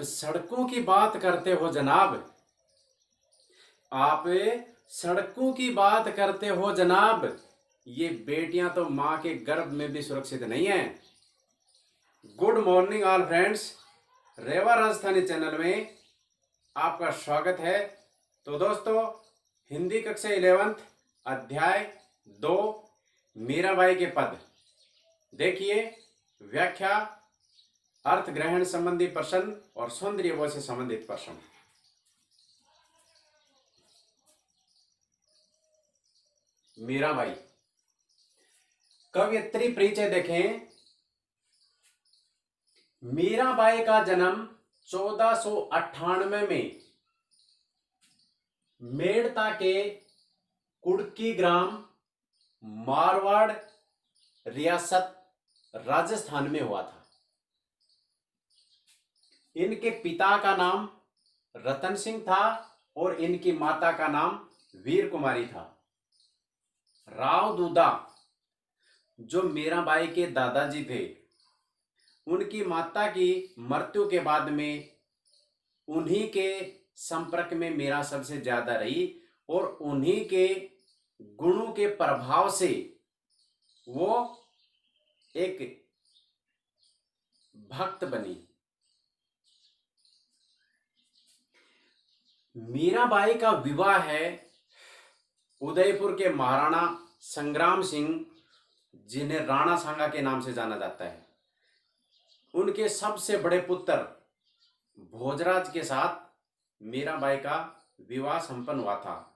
सड़कों की बात करते हो जनाब। आप सड़कों की बात करते हो जनाब। ये बेटियां तो माँ के गर्भ में भी सुरक्षित नहीं हैं। गुड मॉर्निंग ऑल फ्रेंड्स, रेवा राजस्थानी चैनल में आपका स्वागत है। तो दोस्तों, हिंदी कक्षा 11th अध्याय 2 मीराबाई के पद देखिए। व्याख्या, अर्थ ग्रहण संबंधी प्रश्न और सौंदर्य बोध से संबंधित प्रश्न। मीराबाई कवयित्री परिचय देखें। मीराबाई का जन्म 1498 में मेड़ता के कुड़की ग्राम, मारवाड़ रियासत, राजस्थान में हुआ था। इनके पिता का नाम रतन सिंह था और इनकी माता का नाम वीर कुमारी था। राव दूदा जो मीराबाई के दादाजी थे, उनकी माता की मृत्यु के बाद में उन्हीं के संपर्क में मीरा सबसे ज्यादा रही और उन्हीं के गुणों के प्रभाव से वो एक भक्त बनी। मीराबाई का विवाह है उदयपुर के महाराणा संग्राम सिंह, जिन्हें राणा सांगा के नाम से जाना जाता है, उनके सबसे बड़े पुत्र भोजराज के साथ मीराबाई का विवाह संपन्न हुआ था।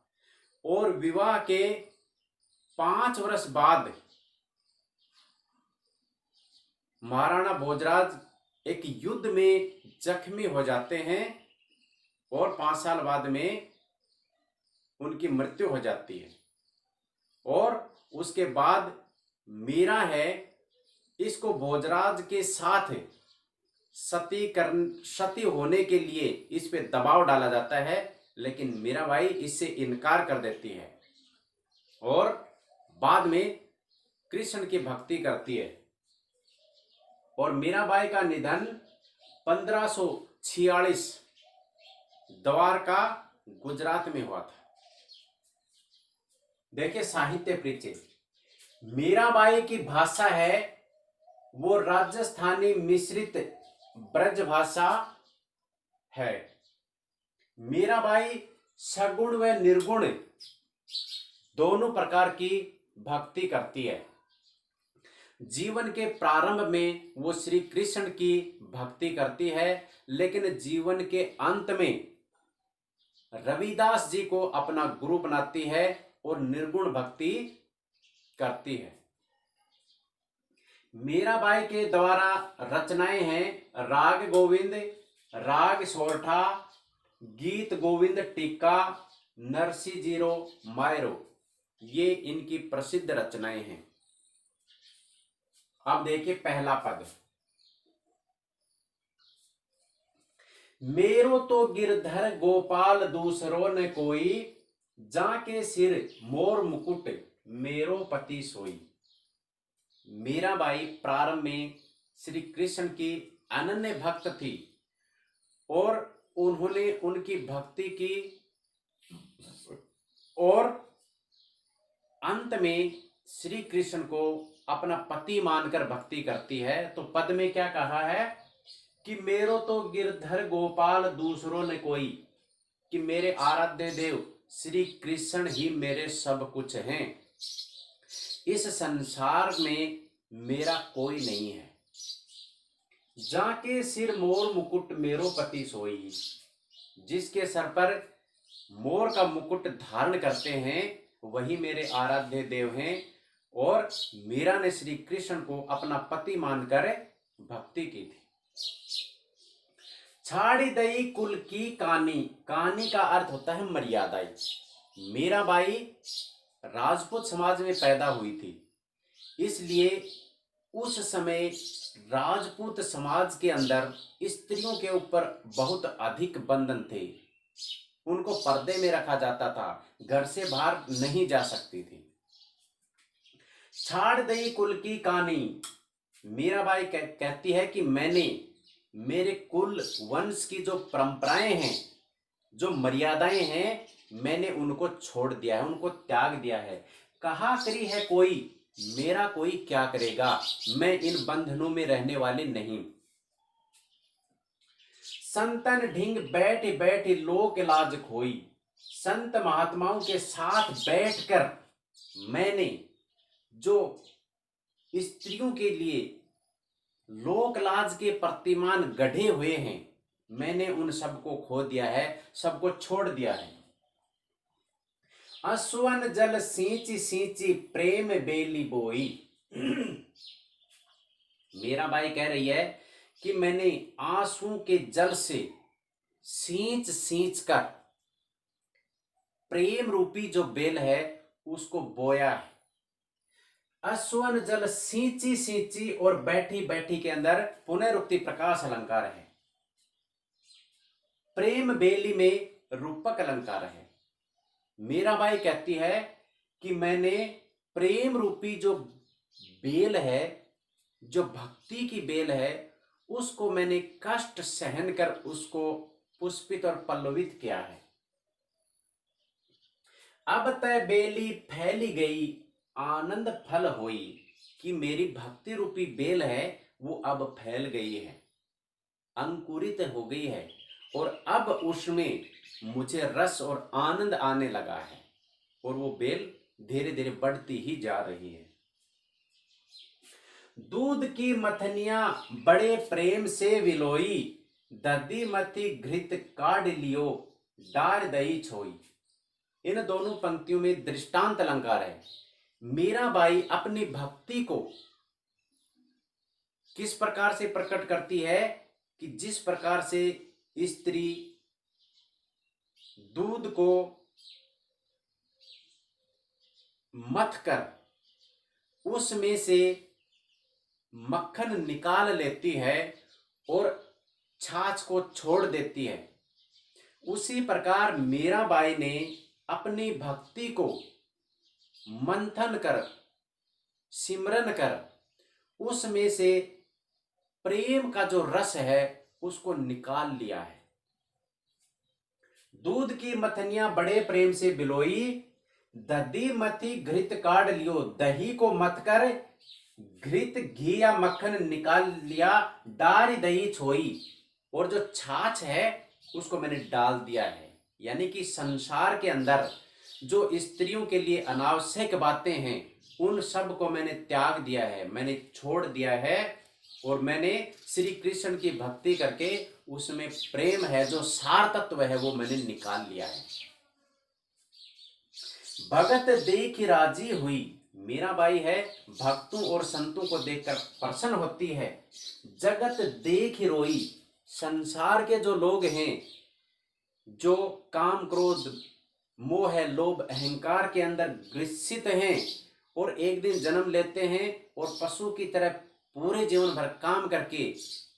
और विवाह के 5 वर्ष बाद महाराणा भोजराज एक युद्ध में जख्मी हो जाते हैं और 5 साल बाद में उनकी मृत्यु हो जाती है। और उसके बाद मीरा है, इसको भोजराज के साथ सती होने के लिए इस पे दबाव डाला जाता है, लेकिन मीराबाई इससे इनकार कर देती है और बाद में कृष्ण की भक्ति करती है। और मीराबाई का निधन 1546 द्वारका, गुजरात में हुआ था। देखिए साहित्य परिचय। मीराबाई की भाषा है वो राजस्थानी मिश्रित ब्रज भाषा है। मीराबाई सगुण व निर्गुण दोनों प्रकार की भक्ति करती है। जीवन के प्रारंभ में वो श्री कृष्ण की भक्ति करती है, लेकिन जीवन के अंत में रविदास जी को अपना गुरु बनाती है और निर्गुण भक्ति करती है। मीराबाई के द्वारा रचनाएं हैं राग गोविंद, राग सोरठा, गीत गोविंद टीका, नरसी जीरो, मायरो। ये इनकी प्रसिद्ध रचनाएं हैं। अब देखिए पहला पद। मेरो तो गिरधर गोपाल दूसरो न कोई, जाके सिर मोर मुकुट मेरो पति सोई। मीराबाई प्रारंभ में श्री कृष्ण की अनन्य भक्त थी और उन्होंने उनकी भक्ति की और अंत में श्री कृष्ण को अपना पति मानकर भक्ति करती है। तो पद में क्या कहा है कि मेरो तो गिरधर गोपाल दूसरों ने कोई, कि मेरे आराध्य देव श्री कृष्ण ही मेरे सब कुछ हैं। इस संसार में मेरा कोई नहीं है। जाके सिर मोर मुकुट मेरो पति सोई, जिसके सर पर मोर का मुकुट धारण करते हैं वही मेरे आराध्य देव हैं। और मीरा ने श्री कृष्ण को अपना पति मानकर भक्ति की थी। छाड़ी दई कुल की कानी, कानी का अर्थ होता है मर्यादाई। मीराबाई राजपूत समाज में पैदा हुई थी, इसलिए उस समय राजपूत समाज के अंदर स्त्रियों के ऊपर बहुत अधिक बंधन थे। उनको पर्दे में रखा जाता था, घर से बाहर नहीं जा सकती थी। छाड़ दई कुल की कानी, मीराबाई कहती है कि मैंने मेरे कुल वंश की जो परंपराएं हैं, जो मर्यादाएं हैं, मैंने उनको छोड़ दिया है, उनको त्याग दिया है। कहा करी है कोई, मेरा कोई क्या करेगा, मैं इन बंधनों में रहने वाले नहीं। संतन ढिंग बैठ बैठ लोक लाज खोई। संत महात्माओं के साथ बैठकर मैंने जो स्त्रियों के लिए लोकलाज के प्रतिमान गढ़े हुए हैं, मैंने उन सबको खो दिया है, सबको छोड़ दिया है। असुवन जल सींची सींची प्रेम बेली बोई। मेरा भाई कह रही है कि मैंने आंसू के जल से सींच सींच कर प्रेम रूपी जो बेल है उसको बोया है। असुवन जल सींची सींची और बैठी बैठी के अंदर पुनरुक्ति प्रकाश अलंकार है। प्रेम बेली में रूपक अलंकार है। मीराबाई कहती है कि मैंने प्रेम रूपी जो बेल है, जो भक्ति की बेल है, उसको मैंने कष्ट सहन कर उसको पुष्पित और पल्लवित किया है। अब तय बेली फैली गई आनंद फल होई, कि मेरी भक्ति रूपी बेल है वो अब फैल गई है, अंकुरित हो गई है, और अब उसमें मुझे रस और आनंद आने लगा है, और वो बेल धीरे धीरे बढ़ती ही जा रही है। दूध की मथनिया बड़े प्रेम से विलोई, दधी मथी घृत काढ़ लियो डार दही छोई। इन दोनों पंक्तियों में दृष्टांत अलंकार है। मीराबाई अपनी भक्ति को किस प्रकार से प्रकट करती है कि जिस प्रकार से स्त्री दूध को मथ कर उसमें से मक्खन निकाल लेती है और छाछ को छोड़ देती है, उसी प्रकार मीराबाई ने अपनी भक्ति को मंथन कर, सिमरन कर, उसमें से प्रेम का जो रस है उसको निकाल लिया है। दूध की मथनिया बड़े प्रेम से बिलोई, दधी मथी घृत काढ़ लियो, दही को मथ कर घृत घी या मक्खन निकाल लिया, डारी दही छोई, और जो छाछ है उसको मैंने डाल दिया है। यानी कि संसार के अंदर जो स्त्रियों के लिए अनावश्यक बातें हैं उन सब को मैंने त्याग दिया है, मैंने छोड़ दिया है, और मैंने श्री कृष्ण की भक्ति करके उसमें प्रेम है, जो सार तत्व है, वो मैंने निकाल लिया है। भगत देख राजी हुई। मीराबाई है भक्तों और संतों को देखकर प्रसन्न होती है। जगत देख रोई। संसार के जो लोग हैं, जो काम क्रोध मोह लोभ अहंकार के अंदर ग्रसित हैं और एक दिन जन्म लेते हैं और पशु की तरह पूरे जीवन भर काम करके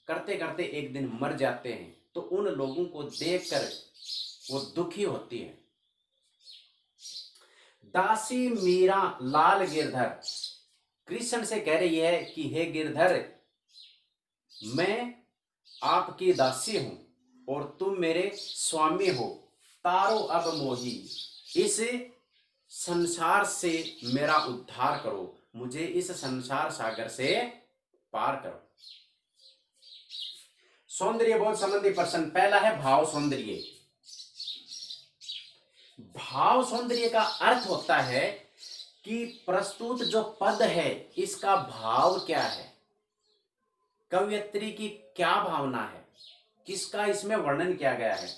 करते करते एक दिन मर जाते हैं, तो उन लोगों को देखकर वो दुखी होती है। दासी मीरा लाल गिरधर कृष्ण से कह रही है कि हे गिरधर, मैं आपकी दासी हूं और तुम मेरे स्वामी हो, तारो अब मोही, इस संसार से मेरा उद्धार करो, मुझे इस संसार सागर से पार करो। सौंदर्य बोध संबंधी प्रश्न पहला है भाव सौंदर्य। भाव सौंदर्य का अर्थ होता है कि प्रस्तुत जो पद है इसका भाव क्या है, कवयित्री की क्या भावना है, किसका इसमें वर्णन किया गया है।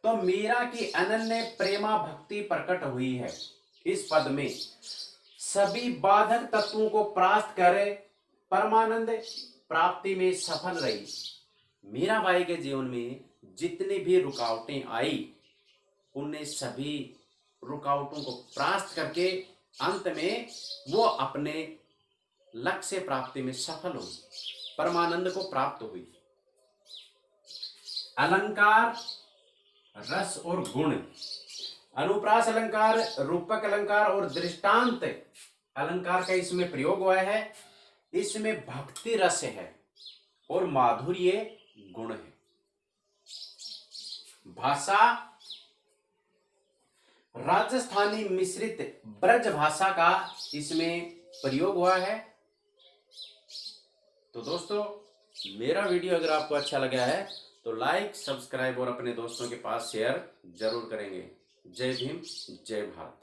तो मीरा की अनन्य प्रेमा भक्ति प्रकट हुई है इस पद में। सभी बाधक तत्वों को परास्त करे परमानंद प्राप्ति में सफल रही। मीराबाई के जीवन में जितनी भी रुकावटें आई, उन्हें सभी रुकावटों को परास्त करके अंत में वो अपने लक्ष्य प्राप्ति में सफल हुई, परमानंद को प्राप्त हुई। अलंकार रस और गुण, अनुप्रास अलंकार, रूपक अलंकार और दृष्टांत अलंकार का इसमें प्रयोग हुआ है। इसमें भक्ति रस है और माधुर्य गुण है। भाषा राजस्थानी मिश्रित ब्रज भाषा का इसमें प्रयोग हुआ है। तो दोस्तों, मेरा वीडियो अगर आपको अच्छा लगा है तो लाइक, सब्सक्राइब और अपने दोस्तों के पास शेयर जरूर करेंगे। जय भीम, जय भारत।